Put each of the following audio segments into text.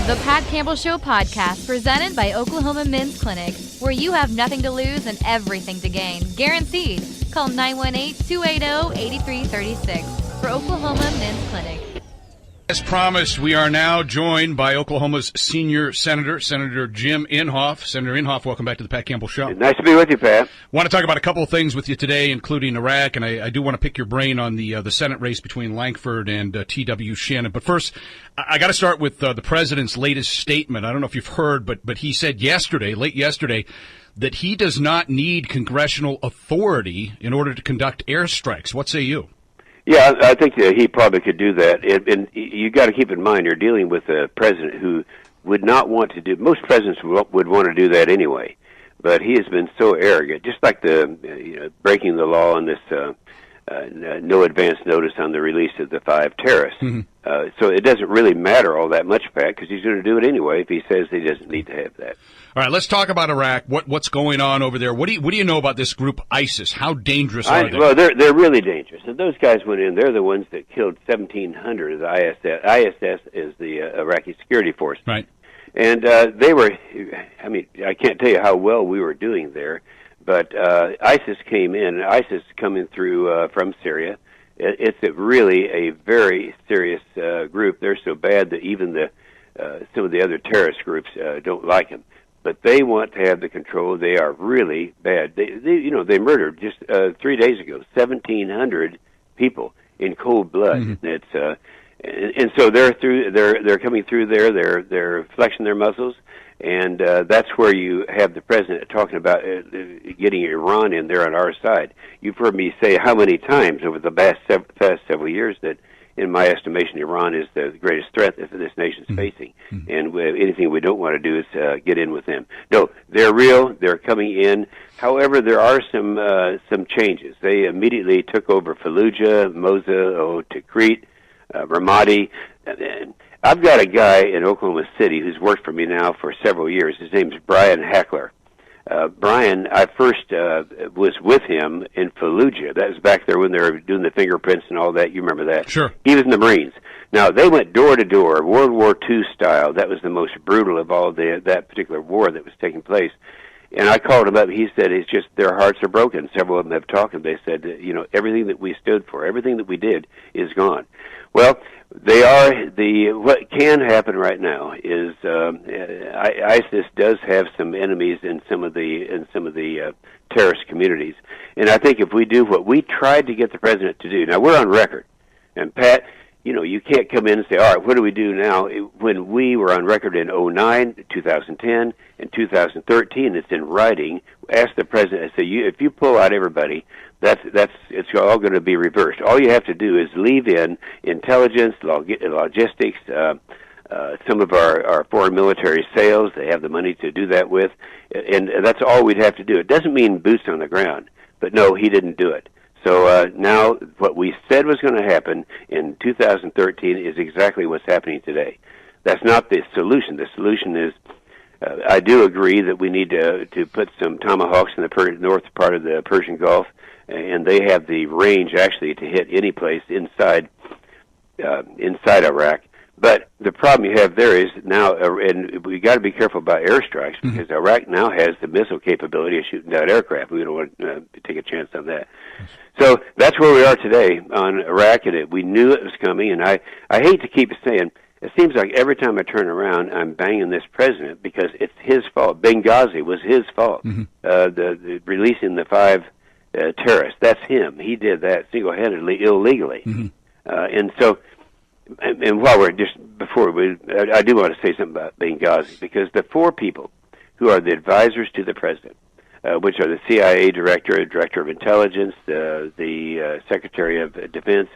The Pat Campbell Show podcast, presented by Oklahoma Men's Clinic, where you have nothing to lose and everything to gain. Guaranteed. Call 918-280-8336 for Oklahoma Men's Clinic. As promised, we are now joined by Oklahoma's senior senator, Senator Jim Inhofe. Senator Inhofe, welcome back to the Pat Campbell Show. Nice to be with you, Pat. Want to talk about a couple of things with you today, including Iraq, and I do want to pick your brain on the Senate race between Lankford and T.W. Shannon. But first, I got to start with the president's latest statement. I don't know if you've heard, but he said late yesterday, that he does not need congressional authority in order to conduct airstrikes. What say you? Yeah, I think that he probably could do that. And you got to keep in mind, you're dealing with a president who would not want to do. Most presidents would want to do that anyway, but he has been so arrogant. Just like the breaking the law on this no advance notice on the release of the 5 terrorists. Mm-hmm. So it doesn't really matter all that much, Pat, because he's going to do it anyway if he says he doesn't need to have that. All right, let's talk about Iraq. What's going on over there? What do you know about this group, ISIS? How dangerous are they? Well, they're really dangerous. And those guys went in. They're the ones that killed 1,700 of the ISS. ISS is the Iraqi security force. Right. And they were. I mean, I can't tell you how well we were doing there, but ISIS came in. ISIS coming through from Syria. It's really a very serious group. They're so bad that even some of the other terrorist groups don't like them. But they want to have the control. They are really bad. They murdered just 3 days ago 1,700 people in cold blood. Mm-hmm. And so they're coming through there. They're flexing their muscles, and that's where you have the president talking about getting Iran in there on our side. You've heard me say how many times over the past several years that, in my estimation, Iran is the greatest threat that this nation's facing. Mm-hmm. And anything we don't want to do is get in with them. No, they're real. They're coming in. However, there are some changes. They immediately took over Fallujah, Mosul, Tikrit, Ramadi. I've got a guy in Oklahoma City who's worked for me now for several years. His name's Brian Hackler. Brian, I first was with him in Fallujah. That was back there when they were doing the fingerprints and all that. You remember that? Sure. He was in the Marines. Now, they went door to door, World War II style. That was the most brutal of all that particular war that was taking place. And I called him up. He said it's just their hearts are broken. Several of them have talked, and they said, everything that we stood for, everything that we did is gone. Well, they are what can happen right now is ISIS does have some enemies in some of the terrorist communities, and I think if we do what we tried to get the president to do, now we're on record, and Pat, you can't come in and say, all right, what do we do now? When we were on record in 2009, 2010, and 2013, it's in writing. Ask the president. Say, if you pull out everybody, it's all going to be reversed. All you have to do is leave in intelligence, logistics, some of our foreign military sales. They have the money to do that with, and that's all we'd have to do. It doesn't mean boots on the ground, but no, he didn't do it. So now what we said was going to happen in 2013 is exactly what's happening today. That's not the solution. The solution is, I do agree that we need to put some tomahawks in the north part of the Persian Gulf, and they have the range actually to hit any place inside Iraq. But the problem you have there is now, and we got to be careful about airstrikes because Iraq now has the missile capability of shooting down aircraft. We don't want to take a chance on that. So that's where we are today on Iraq, and we knew it was coming. And I hate to keep saying, it seems like every time I turn around, I'm banging this president because it's his fault. Benghazi was his fault. Mm-hmm. The releasing the 5 terrorists, that's him. He did that single-handedly, illegally. Mm-hmm. And so. And while we're I do want to say something about Benghazi, because the 4 people who are the advisors to the president, which are the CIA director of intelligence, the secretary of defense,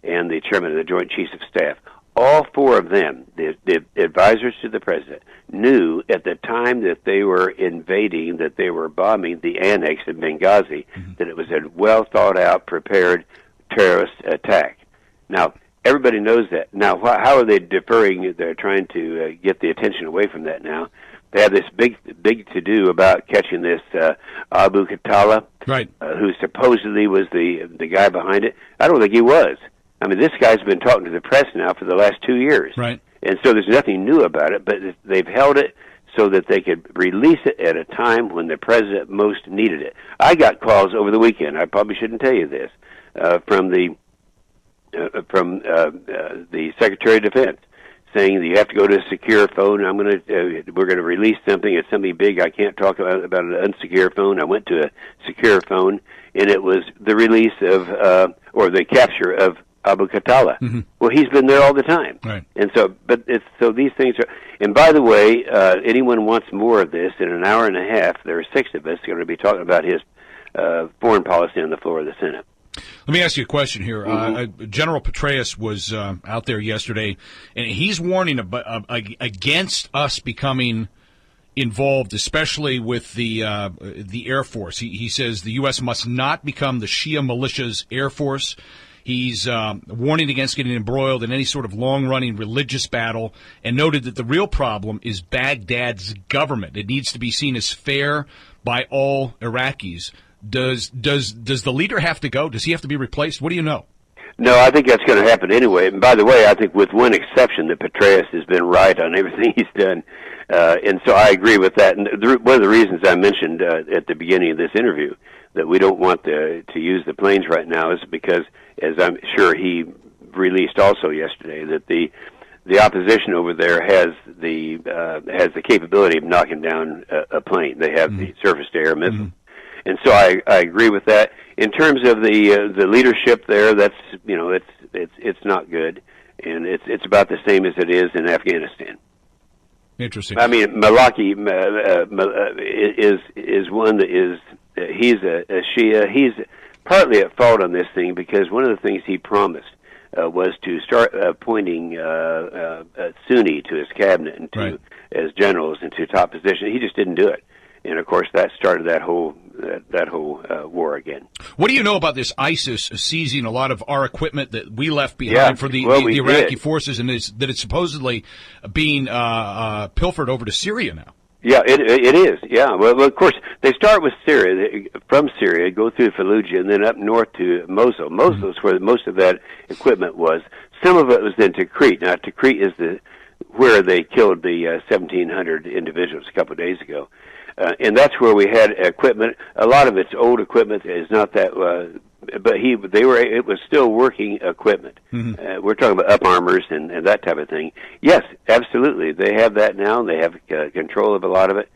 and the chairman of the Joint Chiefs of Staff, all 4 of them, the advisors to the president, knew at the time that they were invading, that they were bombing the annex in Benghazi, that it was a well-thought-out, prepared terrorist attack. Now, everybody knows that. Now, how are they deferring? They're trying to get the attention away from that now. They have this big to-do about catching this Abu Khatala, right? Who supposedly was the guy behind it. I don't think he was. I mean, this guy's been talking to the press now for the last 2 years. Right. And so there's nothing new about it, but they've held it so that they could release it at a time when the president most needed it. I got calls over the weekend. I probably shouldn't tell you this, from the Secretary of Defense, saying that you have to go to a secure phone. We're going to release something. It's something big. I can't talk about an unsecure phone. I went to a secure phone, and it was the release of or the capture of Abu Khatala. Mm-hmm. Well, he's been there all the time, right? And so, so these things are. And by the way, anyone wants more of this? In an hour and a half, there are 6 of us going to be talking about his foreign policy on the floor of the Senate. Let me ask you a question here. Mm-hmm. General Petraeus was out there yesterday, and he's warning against us becoming involved, especially with the Air Force. He says the U.S. must not become the Shia militia's Air Force. He's warning against getting embroiled in any sort of long-running religious battle, and noted that the real problem is Baghdad's government. It needs to be seen as fair by all Iraqis. Does the leader have to go? Does he have to be replaced? What do you know? No, I think that's going to happen anyway. And by the way, I think with one exception, that Petraeus has been right on everything he's done. And so I agree with that. And one of the reasons I mentioned at the beginning of this interview that we don't want to use the planes right now is because, as I'm sure he released also yesterday, that the opposition over there has the capability of knocking down a plane. They have the surface-to-air missiles. Mm-hmm. And so I agree with that. In terms of the leadership there, that's it's not good, and it's about the same as it is in Afghanistan. Interesting. I mean, Malaki is one that is he's a Shia. He's partly at fault on this thing because one of the things he promised was to start appointing Sunni to his cabinet and as generals into top position. He just didn't do it. And of course, that started that whole war again. What do you know about this ISIS seizing a lot of our equipment that we left behind for the Iraqi forces, and that it's supposedly being pilfered over to Syria now? Yeah, it is. Yeah, well, of course, they start with Syria, from Syria, go through Fallujah, and then up north to Mosul. Mosul is where most of that equipment was. Some of it was in Tikrit. Now, Tikrit is where they killed the 1,700 individuals a couple of days ago. And that's where we had equipment. A lot of it's old equipment. Is not that, but it was still working equipment. Mm-hmm. We're talking about up armors and that type of thing. Yes, absolutely. They have that now. They have control of a lot of it.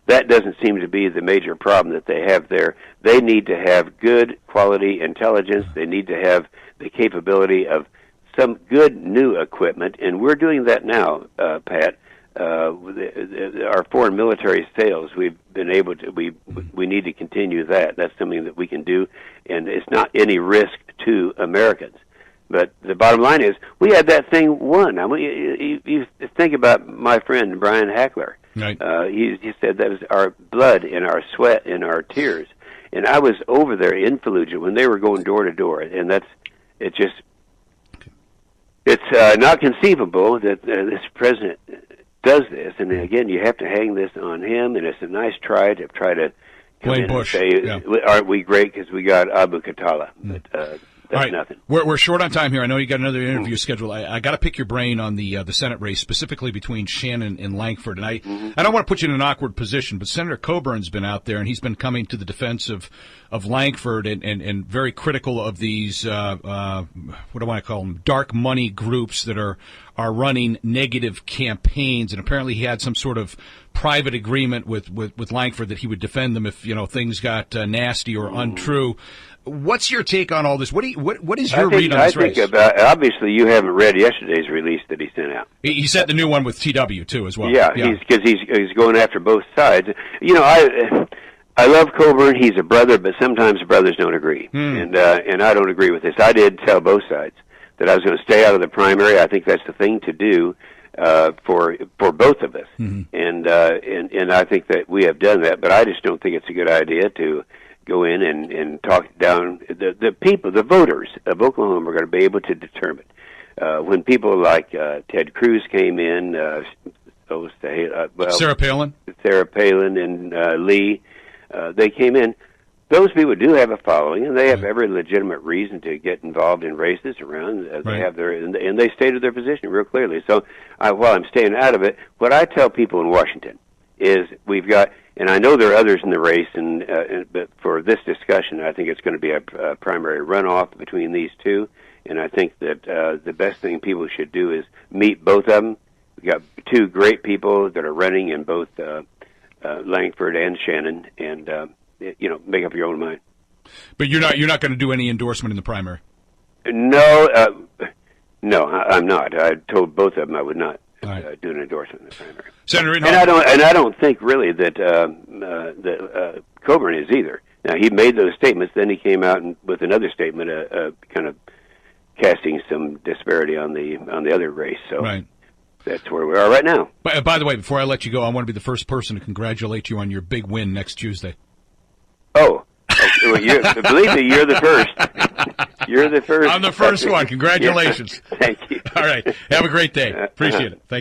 That doesn't seem to be the major problem that they have there. They need to have good quality intelligence. They need to have the capability of some good new equipment, and we're doing that now, Pat. Our foreign military sales, we've been able to, we need to continue that. That's something that we can do, and it's not any risk to Americans. But the bottom line is, we had that thing won. I mean, you think about my friend Brian Hackler. Right. He said that was our blood and our sweat and our tears. And I was over there in Fallujah when they were going door to door, and it's not conceivable that this president does this, and again, you have to hang this on him, and it's a nice try to come in Bush. And say, aren't we great because we got Abu Khatala? But that's nothing. We're short on time here. I know you got another interview scheduled. I got to pick your brain on the Senate race, specifically between Shannon and Lankford. And I don't want to put you in an awkward position, but Senator Coburn's been out there, and he's been coming to the defense of Lankford and very critical of these, what do I want to call them, dark money groups that are running negative campaigns. And apparently he had some sort of private agreement with Lankford that he would defend them if, things got nasty or untrue. What's your take on all this? What is your read on this race? Obviously, you haven't read yesterday's release that he sent out. He sent the new one with TW too, as well. Yeah. He's going after both sides. I love Coburn. He's a brother, but sometimes brothers don't agree, and I don't agree with this. I did tell both sides that I was going to stay out of the primary. I think that's the thing to do for both of us, and I think that we have done that. But I just don't think it's a good idea to go in and talk down the people. The voters of Oklahoma are going to be able to determine when people like Ted Cruz came in, Sarah Palin and Lee, they came in. those people do have a following, and they have every legitimate reason to get involved in races around. They have and they stated their position real clearly. So while I'm staying out of it, what I tell people in Washington is we've got, and I know there are others in the race, but for this discussion, I think it's going to be a primary runoff between these two, and I think that the best thing people should do is meet both of them. We've got two great people that are running in both Langford and Shannon, and make up your own mind. But you're not going to do any endorsement in the primary. No, I'm not. I told both of them I would not do an endorsement in the primary. Senator Inhofe. And I don't think really that Coburn is either. Now he made those statements, then he came out with another statement, kind of casting some disparity on the other race. So. Right. That's where we are right now. By the way, before I let you go, I want to be the first person to congratulate you on your big win next Tuesday. Oh, well, believe me, you're the first. You're the first. I'm the first one. Congratulations. Thank you. All right. Have a great day. Appreciate it. Thank you.